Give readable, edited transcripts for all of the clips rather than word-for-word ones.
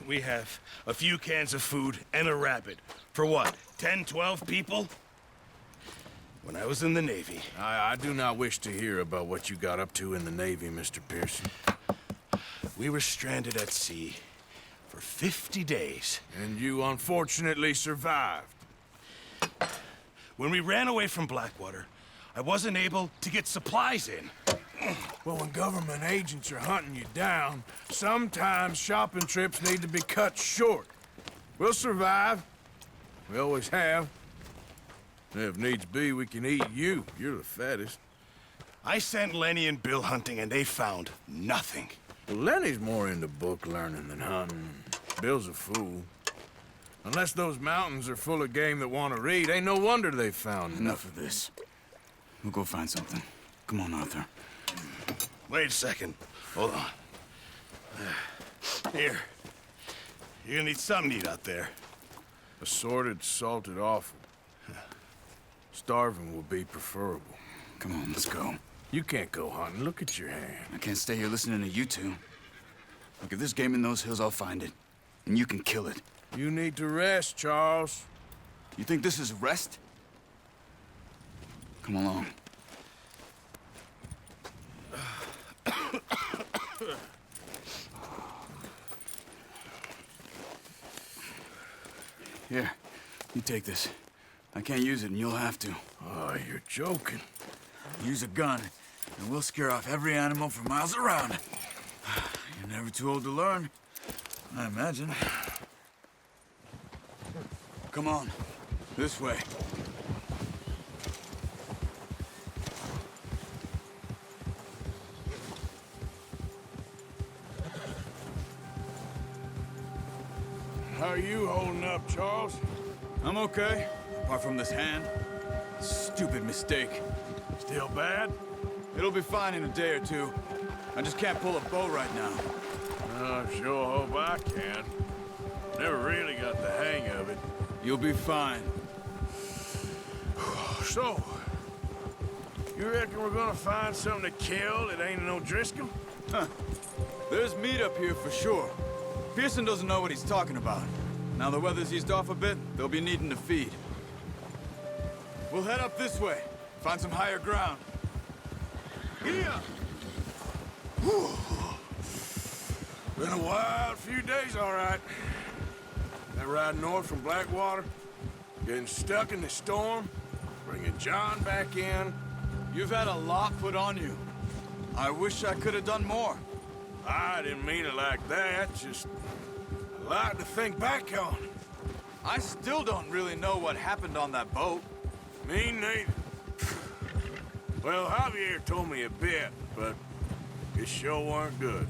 we have a few cans of food and a rabbit. For what, 10, 12 people? When I was in the Navy... I do not wish to hear about what you got up to in the Navy, Mr. Pearson. We were stranded at sea for 50 days. And you unfortunately survived. When we ran away from Blackwater, I wasn't able to get supplies in. Well, when government agents are hunting you down, sometimes shopping trips need to be cut short. We'll survive. We always have. If needs be, we can eat you. You're the fattest. I sent Lenny and Bill hunting, and they found nothing. Well, Lenny's more into book learning than hunting. Bill's a fool. Unless those mountains are full of game that want to read, ain't no wonder they found Enough of this. We'll go find something. Come on, Arthur. Wait a second. Hold on. Here. You're gonna need something to eat out there. Assorted, salted offal. Starving will be preferable. Come on, let's go. You can't go hunting. Look at your hand. I can't stay here listening to you two. Look, if there's game in those hills, I'll find it. And you can kill it. You need to rest, Charles. You think this is rest? Come along. Here, you take this. I can't use it, and you'll have to. Oh, you're joking. Use a gun, and we'll scare off every animal for miles around. You're never too old to learn, I imagine. Come on, this way. How are you holding up, Charles? I'm okay, apart from this hand. Stupid mistake. Still bad? It'll be fine in a day or two. I just can't pull a bow right now. I sure hope I can. Never really got the hang of it. You'll be fine. So, you reckon we're gonna find something to kill that ain't no Driscoll? Huh. There's meat up here for sure. Pearson doesn't know what he's talking about. Now the weather's eased off a bit, they'll be needing to feed. We'll head up this way. Find some higher ground. Here! Whew. Been a wild few days, all right. That ride north from Blackwater, getting stuck in the storm, bringing John back in. You've had a lot put on you. I wish I could have done more. I didn't mean it like that, just a lot to think back on. I still don't really know what happened on that boat. Me neither. Well, Javier told me a bit, but it sure weren't good.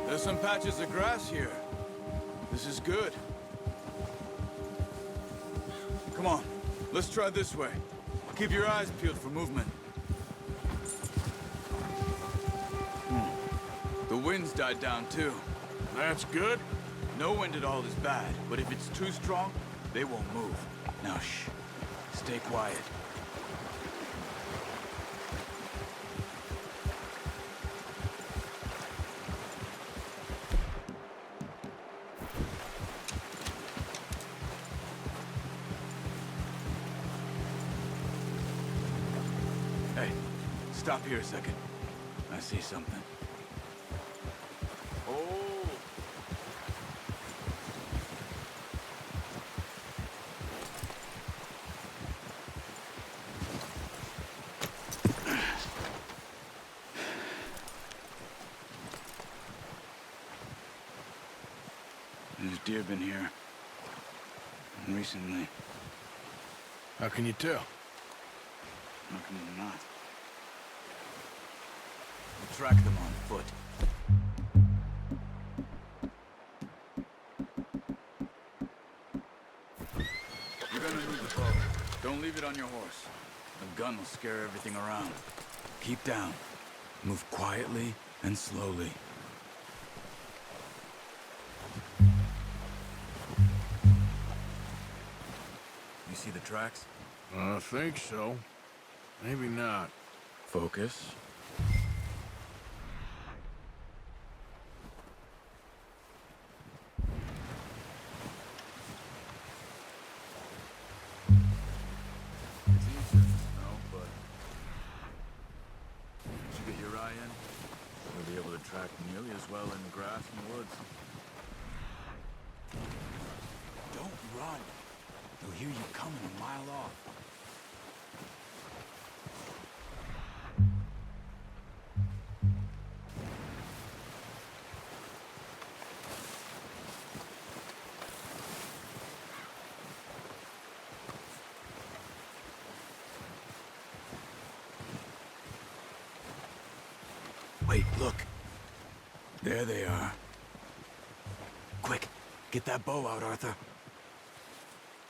There's some patches of grass here. This is good. Come on, let's try this way. Keep your eyes peeled for movement. The wind's died down too. That's good. No wind at all is bad, but if it's too strong, they won't move. Now shh, stay quiet. Hey, stop here a second. I see something. Oh. There's deer been here. And recently. How can you tell? How can you not? We'll track them on foot. You're gonna need the bow. Don't leave it on your horse. The gun will scare everything around. Keep down. Move quietly and slowly. You see the tracks? I think so. Maybe not. Focus. It's easier in the snow, but once you get your eye in, you'll be able to track nearly as well in grass and woods. Don't run. They'll hear you coming a mile off. Wait, look. There they are. Quick, get that bow out, Arthur.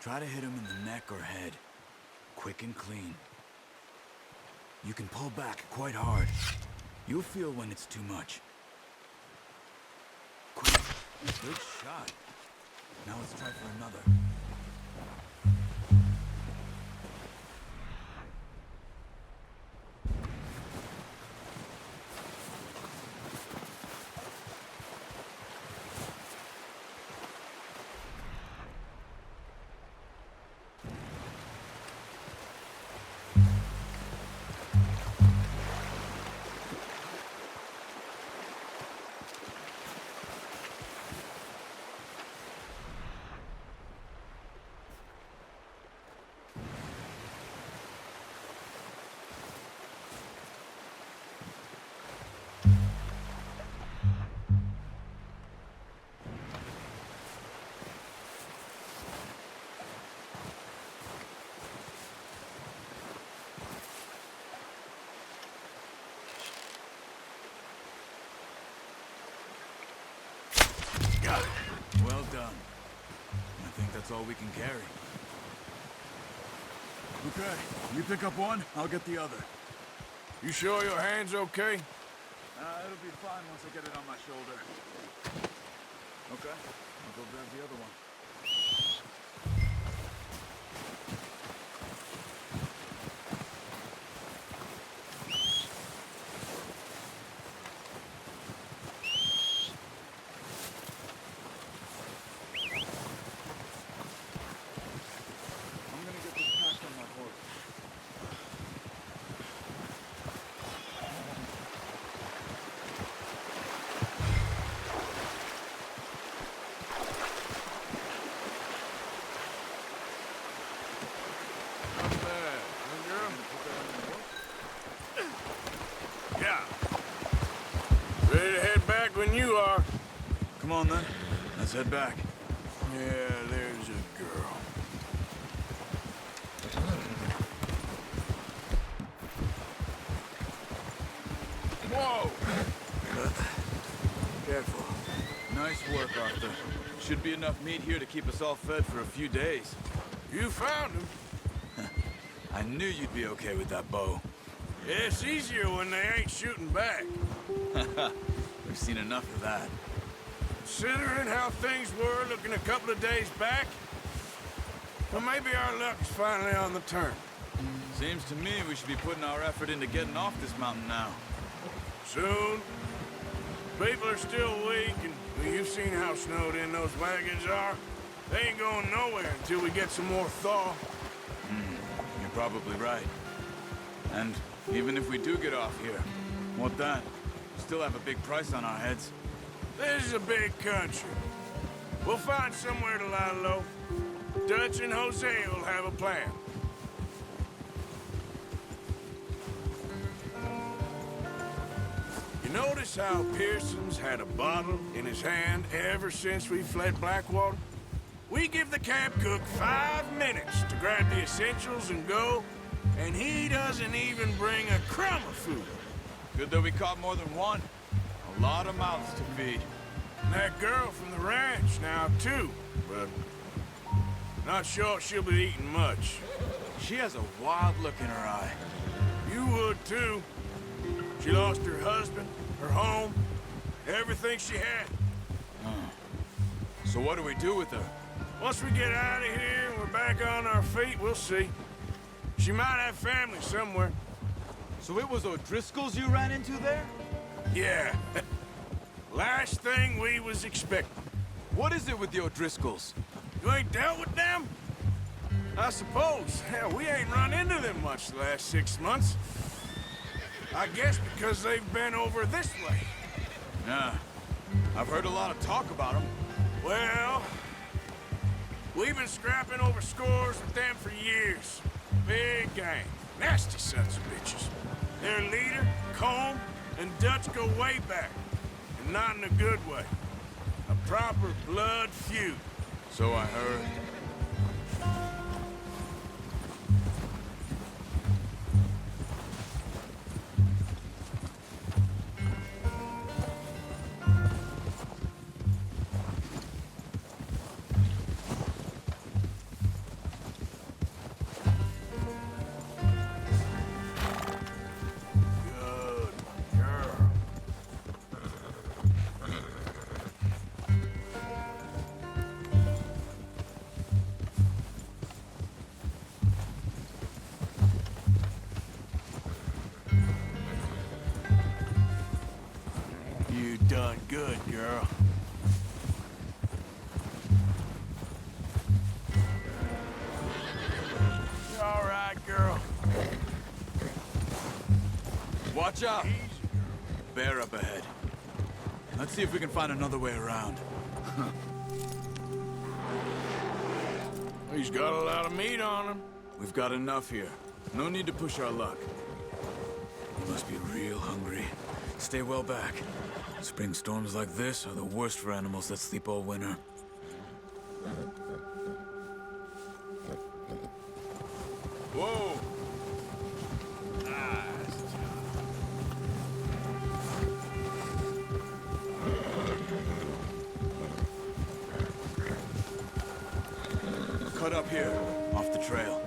Try to hit him in the neck or head. Quick and clean. You can pull back quite hard. You'll feel when it's too much. Quick. Good shot. Now let's try for another. Got it. Well done. I think that's all we can carry. Okay, you pick up one, I'll get the other. You sure your hand's okay? It'll be fine once I get it on my shoulder. Okay, I'll go grab the other one. I'm gonna get this packed on my horse. Not bad. Huh, girl? Yeah. Ready to head back when you are. Come on then, let's head back. Yeah, there's a girl. Whoa! Careful. Nice work, Arthur. Should be enough meat here to keep us all fed for a few days. You found him. I knew you'd be okay with that bow. Yeah, it's easier when they ain't shooting back. We've seen enough of that. Considering how things were looking a couple of days back, well, maybe our luck's finally on the turn. Seems to me we should be putting our effort into getting off this mountain now. Soon. People are still weak, and well, you've seen how snowed in those wagons are. They ain't going nowhere until we get some more thaw. You're probably right. And even if we do get off here, what then? We still have a big price on our heads. This is a big country. We'll find somewhere to lie low. Dutch and Jose will have a plan. You notice how Pearson's had a bottle in his hand ever since we fled Blackwater? We give the camp cook 5 minutes to grab the essentials and go, and he doesn't even bring a crumb of food. Good that we caught more than one. A lot of mouths to feed. And that girl from the ranch now, too, but not sure she'll be eating much. She has a wild look in her eye. You would, too. She lost her husband, her home, everything she had. So what do we do with her? Once we get out of here and we're back on our feet, we'll see. She might have family somewhere. So it was O'Driscoll's you ran into there? Yeah. Last thing we was expecting. What is it with the O'Driscolls? You ain't dealt with them? I suppose. Hell, we ain't run into them much the last 6 months. I guess because they've been over this way. Nah. I've heard a lot of talk about them. Well, we've been scrapping over scores with them for years. Big gang. Nasty sons of bitches. Their leader, Combe, and Dutch go way back. And not in a good way. A proper blood feud. So I heard. You done good, girl. You all right, girl? Watch out! Bear up ahead. Let's see if we can find another way around. He's got a lot of meat on him. We've got enough here. No need to push our luck. You must be real hungry. Stay well back. Spring storms like this are the worst for animals that sleep all winter. Whoa! Cut up here, off the trail.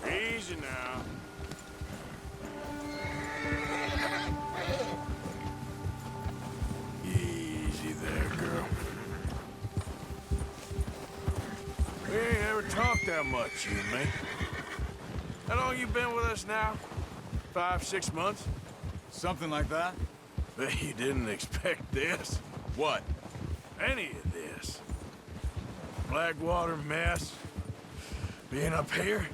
Easy now. Easy there, girl. We ain't ever talked that much, you and me. How long you been with us now? 5, 6 months? Something like that? Bet you didn't expect this. What? Any of this. Blackwater mess. Being up here.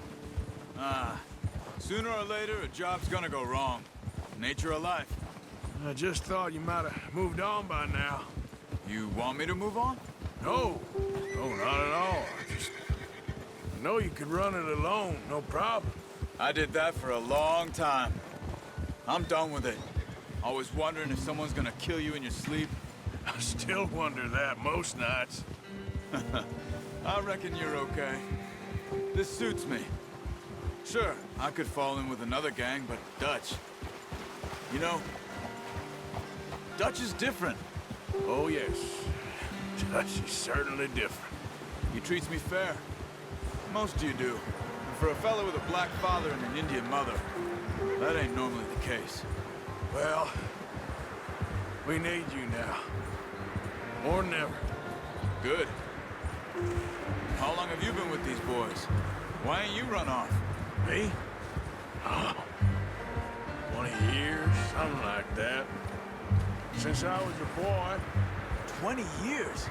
Sooner or later, a job's gonna go wrong. Nature of life. I just thought you might have moved on by now. You want me to move on? No. No, not at all. I know you could run it alone, no problem. I did that for a long time. I'm done with it. Always wondering if someone's gonna kill you in your sleep. I still wonder that most nights. I reckon you're okay. This suits me. Sure, I could fall in with another gang, but Dutch... You know, Dutch is different. Oh, yes. Dutch is certainly different. He treats me fair. Most of you do. And for a fellow with a black father and an Indian mother, that ain't normally the case. Well, we need you now. More than ever. Good. How long have you been with these boys? Why ain't you run off? Me? Oh, 20 years, something like that. Since I was a boy. 20 years?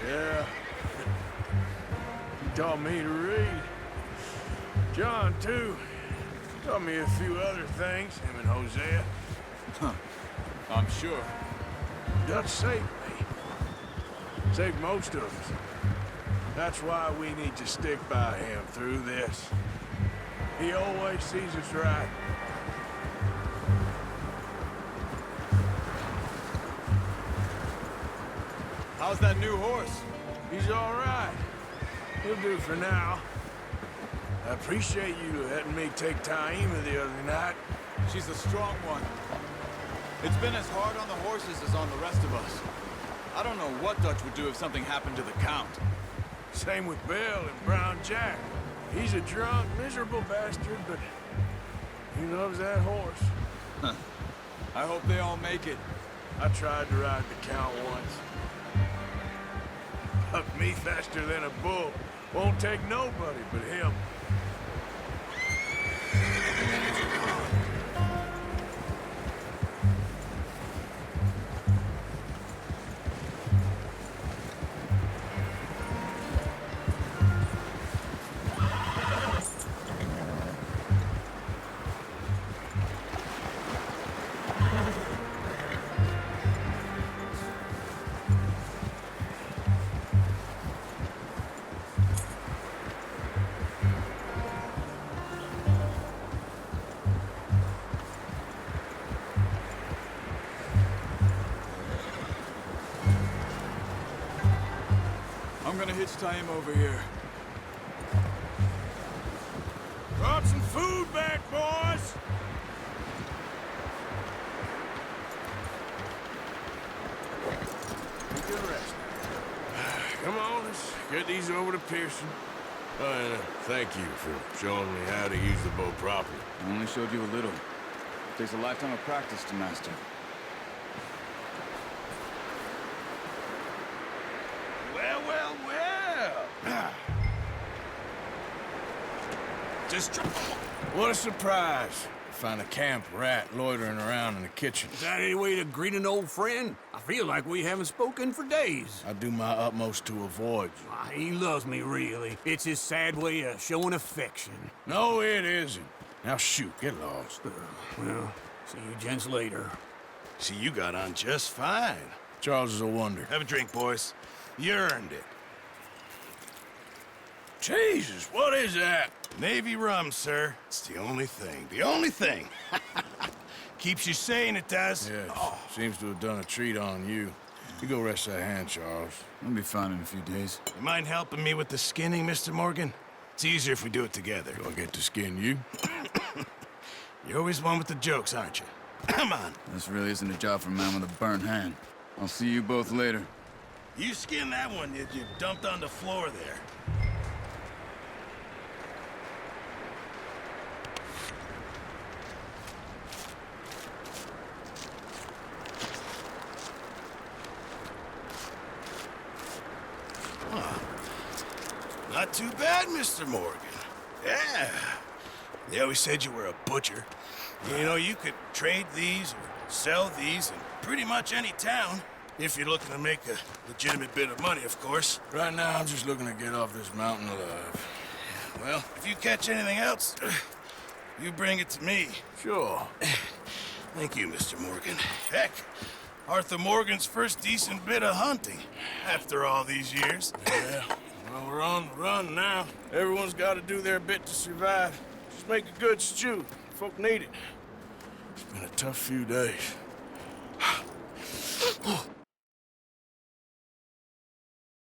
Yeah. He taught me to read. John, too. Taught me a few other things, him and Hosea. Huh. I'm sure. Dutch saved me. Saved most of us. That's why we need to stick by him through this. He always sees us right. How's that new horse? He's all right. He'll do for now. I appreciate you letting me take Taima the other night. She's a strong one. It's been as hard on the horses as on the rest of us. I don't know what Dutch would do if something happened to the Count. Same with Bill and Brown Jack. He's a drunk, miserable bastard, but he loves that horse. Huh. I hope they all make it. I tried to ride the Count once. Bucked me faster than a bull. Won't take nobody but him. I'm gonna hitch Taima over here. Brought some food back, boys! Take a rest. Come on, let's get these over to Pearson. And thank you for showing me how to use the bow properly. I only showed you a little. Takes a lifetime of practice to master. Well. Just What a surprise. Find a camp rat loitering around in the kitchen. Is that any way to greet an old friend? I feel like we haven't spoken for days. I do my utmost to avoid you. He loves me, really. It's his sad way of showing affection. No, it isn't. Now shoot, get lost. Well, see you gents later. see, you got on just fine. Charles is a wonder. Have a drink, boys. You earned it. Jesus, what is that? Navy rum, sir. It's the only thing. The only thing. Keeps you sane, it does. Yes, seems to have done a treat on you. You go rest that hand, Charles. I'll be fine in a few days. You mind helping me with the skinning, Mr. Morgan? It's easier if we do it together. Do I get to skin you? You're always one with the jokes, aren't you? Come on. This really isn't a job for a man with a burnt hand. I'll see you both later. You skinned that one that you dumped on the floor there. Not too bad, Mr. Morgan. Yeah. They always said you were a butcher. You know, you could trade these or sell these in pretty much any town. If you're looking to make a legitimate bit of money, of course. Right now, I'm just looking to get off this mountain alive. Well, if you catch anything else, you bring it to me. Sure. Thank you, Mr. Morgan. Heck, Arthur Morgan's first decent bit of hunting after all these years. Yeah. Well, we're on the run now. Everyone's got to do their bit to survive. Just make a good stew. Folk need it. It's been a tough few days.